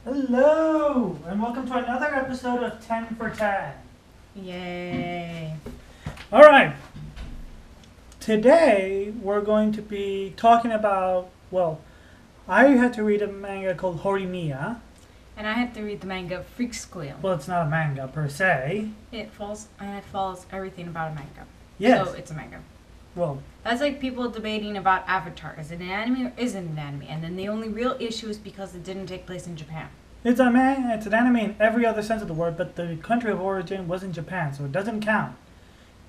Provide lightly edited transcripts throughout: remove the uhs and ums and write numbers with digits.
Hello, and welcome to another episode of 10 for 10. Yay. All right, today we're going to be talking about, I had to read a manga called Horimiya. And I had to read the manga Squeele. Well, it's not a manga per se. It follows everything about a manga. Yes. So it's a manga. Well, That's like people debating about Avatar. Is it an anime or isn't it an anime? And then the only real issue is because it didn't take place in Japan. it's an anime in every other sense of the word, but the country of origin was in Japan, so it doesn't count.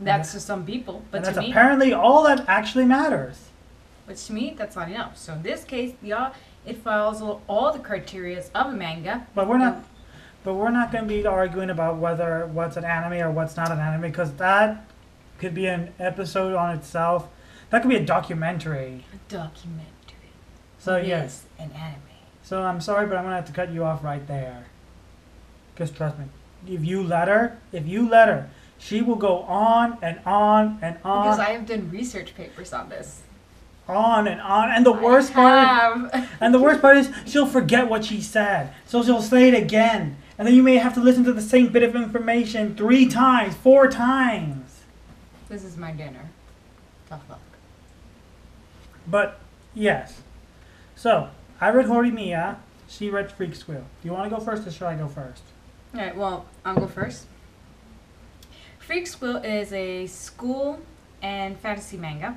That's to some people, but And to that's me, apparently all that actually matters. that's not enough. So in this case, it follows all the criteria of a manga. But we're not going to be arguing about what's an anime or what's not an anime, because that could be an episode on itself. That could be a documentary. A documentary. So It yes. is an anime. So I'm sorry, but I'm gonna have to cut you off right there. Because trust me, if you let her, she will go on and on and on. Because I have done research papers on this. On and on. And the worst part is she'll forget what she said. So she'll say it again. And then you may have to listen to the same bit of information 3 times, 4 times. This is my dinner. Tough luck. But yes. So I read Horimiya. She read Squeele. Do you want to go first or should I go first? Alright, well, I'll go first. Squeele is a school and fantasy manga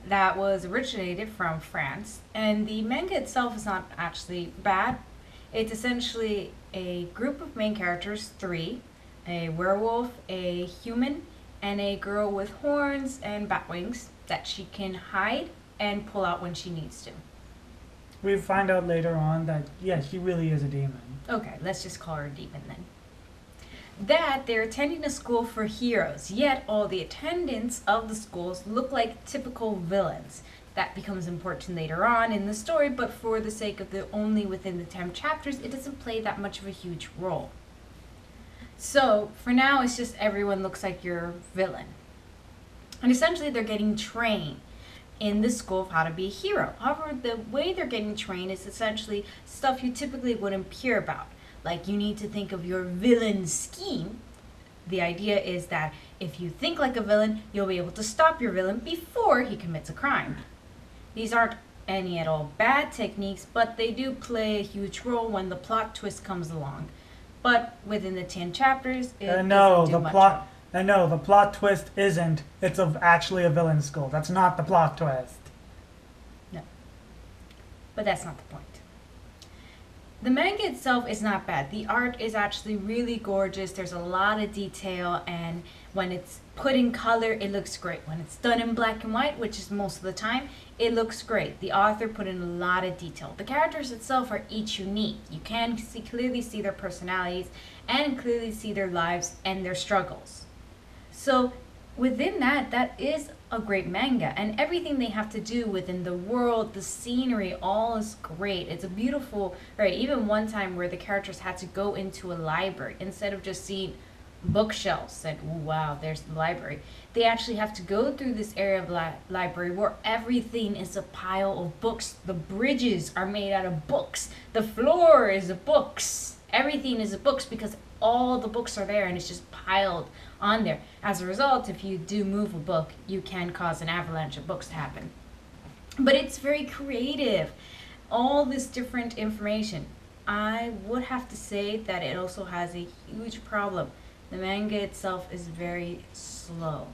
that was originated from France. And the manga itself is not actually bad. It's essentially a group of main characters, 3. A werewolf, a human, and a girl with horns and bat wings that she can hide and pull out when she needs to. We find out later on that, yes, she really is a demon. Okay, let's just call her a demon then. That they're attending a school for heroes, yet all the attendants of the schools look like typical villains. That becomes important later on in the story, but for the sake of only within the 10 chapters, it doesn't play that much of a huge role. So, for now, it's just everyone looks like your villain. And essentially, they're getting trained in the school of how to be a hero. However, the way they're getting trained is essentially stuff you typically wouldn't hear about. Like, you need to think of your villain scheme. The idea is that if you think like a villain, you'll be able to stop your villain before he commits a crime. These aren't any at all bad techniques, but they do play a huge role when the plot twist comes along. But within the 10 chapters, it doesn't do much. No, the plot twist isn't. It's actually a villain school. That's not the plot twist. No. But that's not the point. The manga itself is not bad. The art is actually really gorgeous. There's a lot of detail, and when it's put in color, it looks great. When it's done in black and white, which is most of the time, it looks great. The author put in a lot of detail. The characters itself are each unique. You can clearly see their personalities and clearly see their lives and their struggles. So within that is a great manga, and everything they have to do within the world, the scenery, all is great. It's a beautiful, right? Even one time where the characters had to go into a library instead of just seeing bookshelves and ooh, wow, there's the library. They actually have to go through this area of library where everything is a pile of books. The bridges are made out of books. The floor is of books. Everything is of books because all the books are there and it's just piled on there. As a result, if you do move a book, you can cause an avalanche of books to happen. But it's very creative. All this different information. I would have to say that it also has a huge problem. The manga itself is very slow.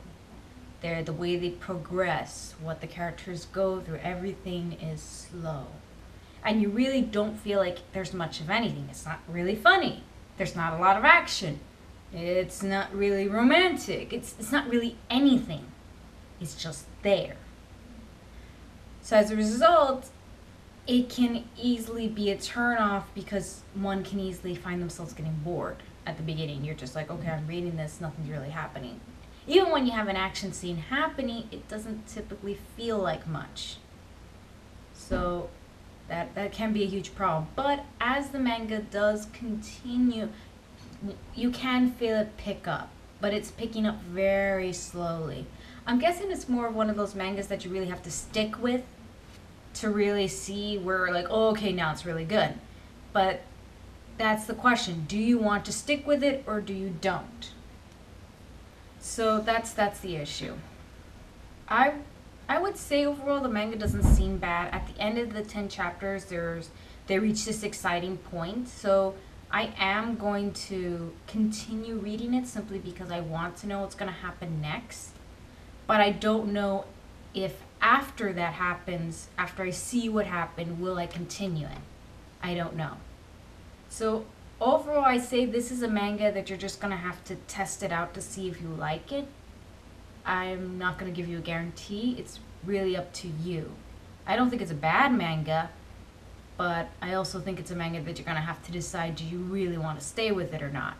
The way they progress, what the characters go through, everything is slow. And you really don't feel like there's much of anything. It's not really funny. There's not a lot of action. It's not really romantic. It's not really anything. It's just there. So as a result, it can easily be a turn-off because one can easily find themselves getting bored at the beginning. You're just like, okay, I'm reading this, nothing's really happening. Even when you have an action scene happening, it doesn't typically feel like much. So that can be a huge problem. But as the manga does continue, you can feel it pick up, but it's picking up very slowly. I'm guessing it's more of one of those mangas that you really have to stick with to really see where, like, oh, okay, now it's really good. But that's the question. Do you want to stick with it or do you don't? So that's the issue. I would say overall the manga doesn't seem bad. At the end of the 10 chapters, they reach this exciting point. So I am going to continue reading it simply because I want to know what's going to happen next. But I don't know if after that happens, after I see what happened, will I continue it? I don't know. So overall, I say this is a manga that you're just going to have to test it out to see if you like it. I'm not going to give you a guarantee. It's really up to you. I don't think it's a bad manga, but I also think it's a manga that you're going to have to decide, do you really want to stay with it or not?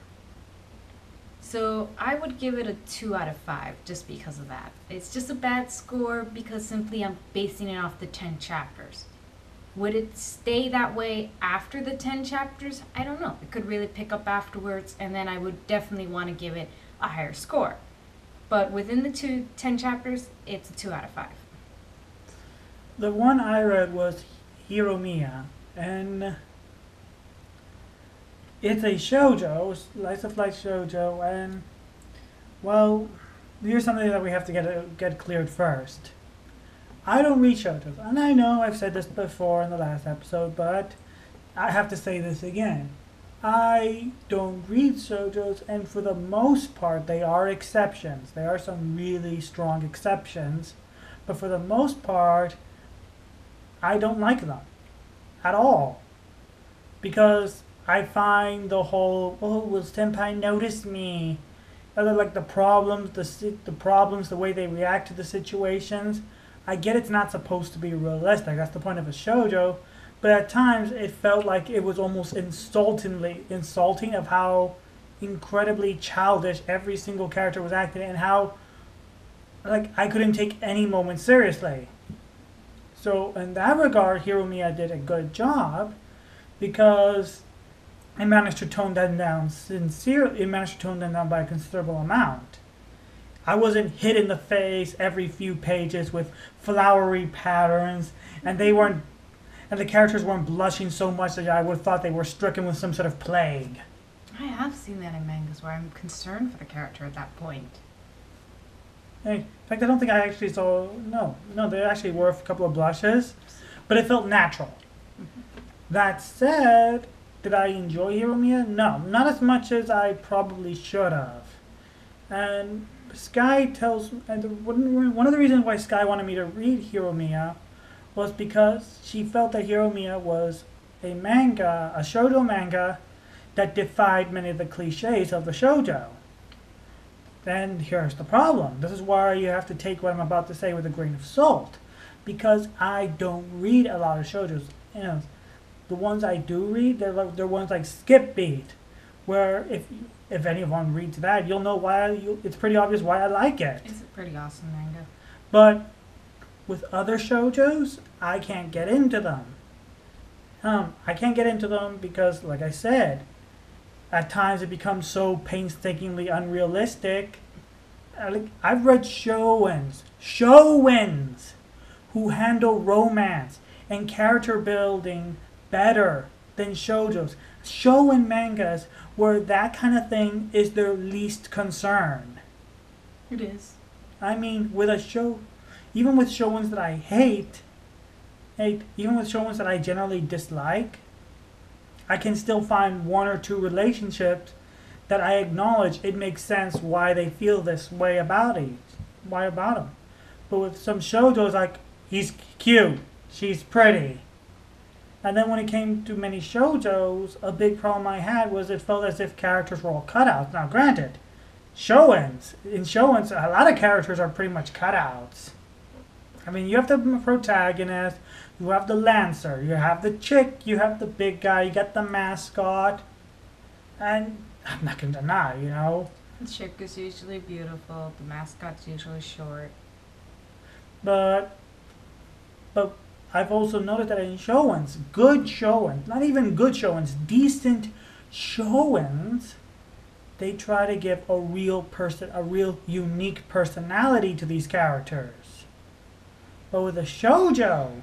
So I would give it a 2 out of 5 just because of that. It's just a bad score because simply I'm basing it off the 10 chapters. Would it stay that way after the 10 chapters? I don't know. It could really pick up afterwards, and then I would definitely want to give it a higher score. But within the 10 chapters, it's a 2 out of 5. The one I read was Horimiya, and it's a shoujo, slice of life shoujo, and, well, here's something that we have to get cleared first. I don't read shoujos, and I know I've said this before in the last episode, but I have to say this again. I don't read shoujos, and for the most part, they are exceptions. There are some really strong exceptions, but for the most part, I don't like them at all. Because I find the whole, oh, will senpai notice me? Other like the problems, the way they react to the situations. I get it's not supposed to be realistic. That's the point of a shoujo. But at times, it felt like it was almost insulting of how incredibly childish every single character was acting, and how, like, I couldn't take any moment seriously. So in that regard, Horimiya did a good job, because it managed to tone them down sincerely. It managed to tone them down by a considerable amount. I wasn't hit in the face every few pages with flowery patterns, and the characters weren't blushing so much that I would have thought they were stricken with some sort of plague. I have seen that in mangas where I'm concerned for the character at that point. In fact, I don't think I actually saw... No, there actually were a couple of blushes, but it felt natural. That said, did I enjoy Horimiya? No, not as much as I probably should have. And Sky tells... And one of the reasons why Sky wanted me to read Horimiya was because she felt that Horimiya was a manga, a shoujo manga, that defied many of the cliches of the shoujo. Then here's the problem. This is why you have to take what I'm about to say with a grain of salt. Because I don't read a lot of shoujos. You know, the ones I do read, they're ones like Skip Beat, where if anyone reads that, you'll know why. It's pretty obvious why I like it. It's a pretty awesome manga. But with other shoujos, I can't get into them. I can't get into them because, like I said, at times it becomes so painstakingly unrealistic. I've read shouens who handle romance and character building better than shoujos. Shonen mangas where that kind of thing is their least concern. It is. I mean, with a show, even with shouens that I hate, even with shouens that I generally dislike, I can still find one or two relationships that I acknowledge it makes sense why they feel this way about them. But with some shoujos, like, he's cute, she's pretty. And then when it came to many shoujos, a big problem I had was it felt as if characters were all cutouts. Now granted, in shouens, a lot of characters are pretty much cutouts. I mean, you have the protagonist, you have the lancer, you have the chick, you have the big guy, you got the mascot, and I'm not going to deny, you know. The chick is usually beautiful, the mascot's usually short. But I've also noticed that in shouens, good shouens, not even good shouens, decent shouens, they try to give a real unique personality to these characters. But with a shoujo,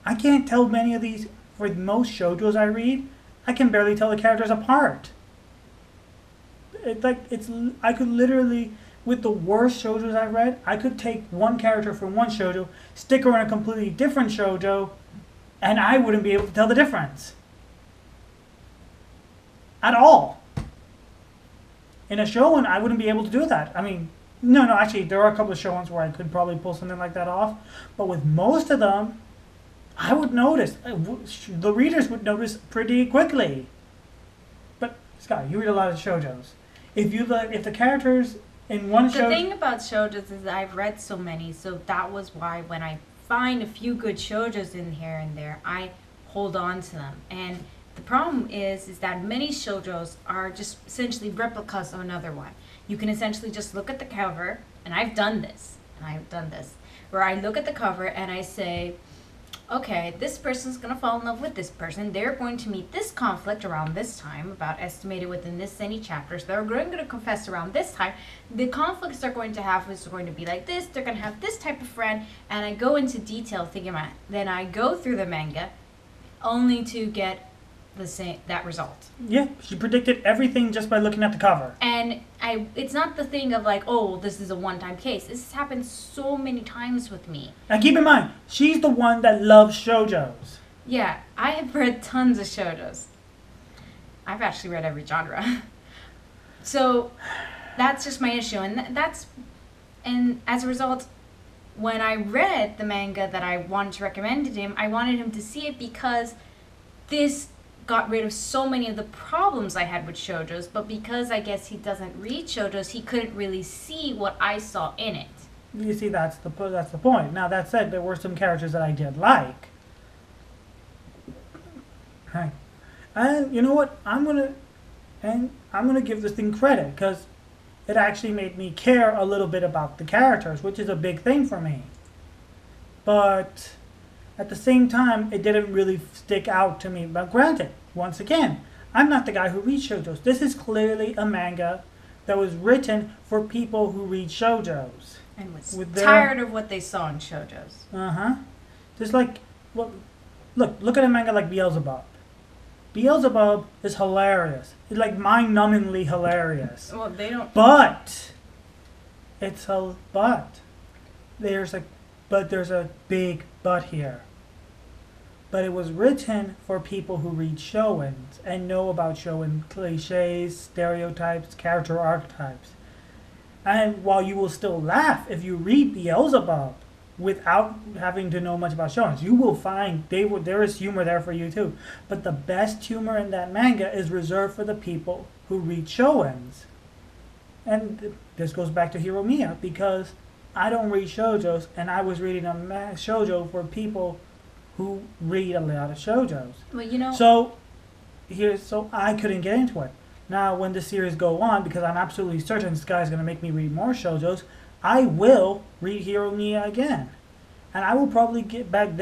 I can't tell many of these, for most shoujos I read, I can barely tell the characters apart. I could literally, with the worst shoujos I've read, I could take one character from one shoujo, stick her in a completely different shoujo, and I wouldn't be able to tell the difference. At all. In a shonen, I wouldn't be able to do that. I mean, no, actually, there are a couple of shonens where I could probably pull something like that off, but with most of them, I would notice. The readers would notice pretty quickly. But, Scott, you read a lot of shoujos. If the characters in one shoujo... The thing about shoujos is that I've read so many, so that was why when I find a few good shoujos in here and there, I hold on to them. And the problem is that many shoujos are just essentially replicas of another one. You can essentially just look at the cover, and I've done this, where I look at the cover and I say, okay, this person's going to fall in love with this person. They're going to meet this conflict around this time, about estimated within this many chapters. They're going to confess around this time. The conflicts they're going to have is going to be like this. They're going to have this type of friend. And I go into detail thinking about it. Then I go through the manga only to get that result. Yeah, she predicted everything just by looking at the cover. And it's not the thing of like, oh, this is a one-time case. This has happened so many times with me. And keep in mind, she's the one that loves shoujos. Yeah, I have read tons of shoujos. I've actually read every genre. So that's just my issue, and as a result, when I read the manga that I wanted to recommend to him, I wanted him to see it because this got rid of so many of the problems I had with shoujos, but because I guess he doesn't read shoujos, he couldn't really see what I saw in it. You see, that's the point. Now, that said, there were some characters that I did like. Right. And you know what? I'm gonna give this thing credit, because it actually made me care a little bit about the characters, which is a big thing for me. But at the same time, it didn't really stick out to me. But granted, once again, I'm not the guy who reads shoujos. This is clearly a manga that was written for people who read shoujos. And was tired of what they saw in shoujos. Uh-huh. Just like, well, look at a manga like Beelzebub. Beelzebub is hilarious. It's like mind-numbingly hilarious. Well, they don't... But there's a big but here. But it was written for people who read shouens and know about shouen cliches, stereotypes, character archetypes. And while you will still laugh if you read Beelzebub without having to know much about shouens, you will find there is humor there for you too. But the best humor in that manga is reserved for the people who read shouens. And this goes back to Horimiya, because I don't read shoujos, and I was reading a shoujo for people who read a lot of shoujos. Well, you know... So I couldn't get into it. Now, when the series go on, because I'm absolutely certain this guy's going to make me read more shoujos, I will read Horimiya again. And I will probably give it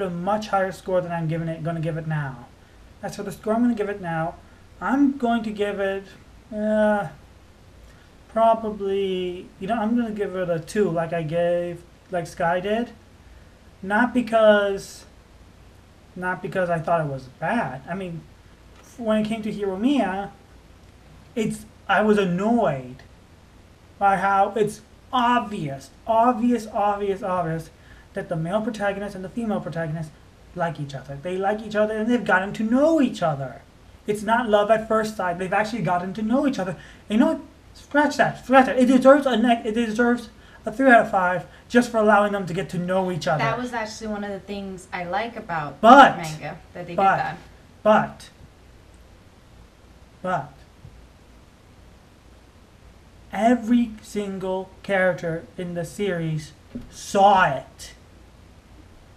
a much higher score than I'm going to give it now. As for the score I'm going to give it now, I'm going to give it... probably, I'm going to give it a 2 like Sky did. Not because I thought it was bad. I mean, when it came to Horimiya, I was annoyed by how it's obvious that the male protagonist and the female protagonist like each other. They like each other and they've gotten to know each other. It's not love at first sight. They've actually gotten to know each other. And you know what? Scratch that. It deserves a 3 out of 5 just for allowing them to get to know each other. That was actually one of the things I like about manga, that they did that. But every single character in the series saw it.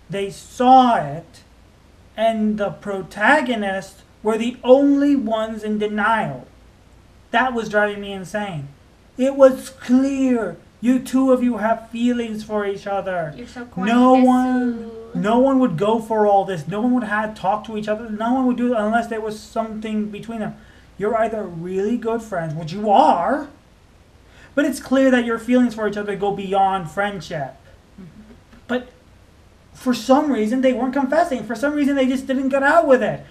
They saw it, and the protagonists were the only ones in denial. That was driving me insane. It was clear. You two of you have feelings for each other. You're so corny. No one would go for all this. No one would have talk to each other. No one would do it unless there was something between them. You're either really good friends, which you are, but it's clear that your feelings for each other go beyond friendship. Mm-hmm. But for some reason, they weren't confessing. For some reason, they just didn't get out with it.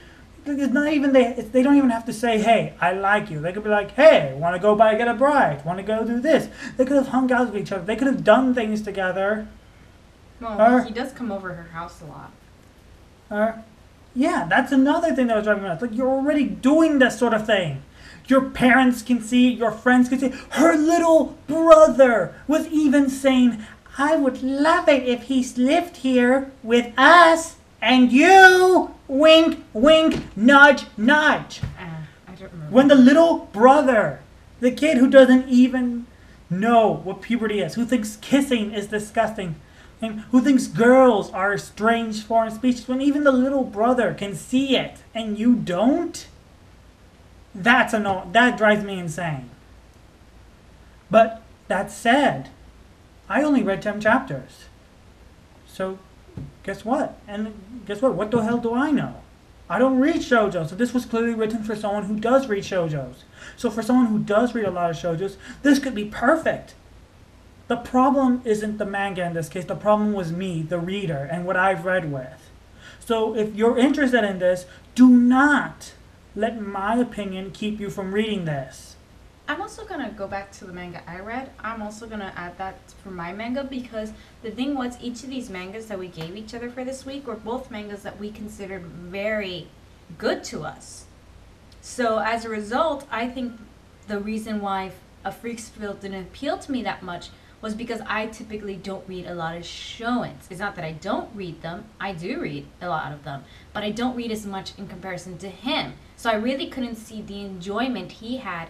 it's not even they don't even have to say, hey, I like you. They could be like, hey, want to go buy get a bride? Want to go do this? They could have hung out with each other. They could have done things together. Well, he does come over her house a lot. Yeah, that's another thing that was driving me nuts. Like, you're already doing this sort of thing. Your parents can see it, your friends can see it. Her little brother was even saying, I would love it if he lived here with us and you. Wink, wink, nudge, nudge. I don't remember. When the little brother, the kid who doesn't even know what puberty is, who thinks kissing is disgusting, and who thinks girls are strange foreign species, when even the little brother can see it and you don't, that drives me insane. But that said, I only read 10 chapters. So guess what? And guess what? What the hell do I know? I don't read shoujo, so this was clearly written for someone who does read shoujos. So for someone who does read a lot of shoujos, this could be perfect. The problem isn't the manga in this case. The problem was me, the reader, and what I've read with. So if you're interested in this, do not let my opinion keep you from reading this. I'm also going to go back to the manga I read. I'm also going to add that for my manga because the thing was each of these mangas that we gave each other for this week were both mangas that we considered very good to us. So as a result, I think the reason why A Freak's Tale didn't appeal to me that much was because I typically don't read a lot of shouens. It's not that I don't read them. I do read a lot of them. But I don't read as much in comparison to him. So I really couldn't see the enjoyment he had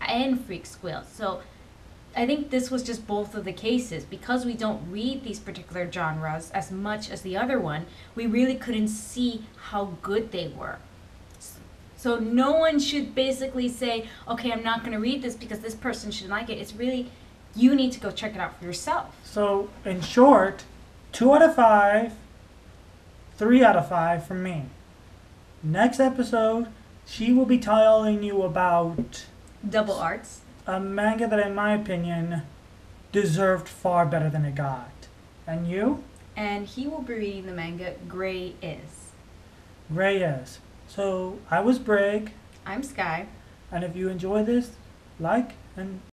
in Freak Squeele. So I think this was just both of the cases. Because we don't read these particular genres as much as the other one, we really couldn't see how good they were. So no one should basically say, okay, I'm not going to read this because this person should like it. It's really, you need to go check it out for yourself. So in short, 2 out of 5, 3 out of 5 from me. Next episode, she will be telling you about Double Arts. A manga that, in my opinion, deserved far better than it got. And you? And he will be reading the manga Gray Is. Gray Is. So, I was Brig. I'm Sky. And if you enjoy this, like and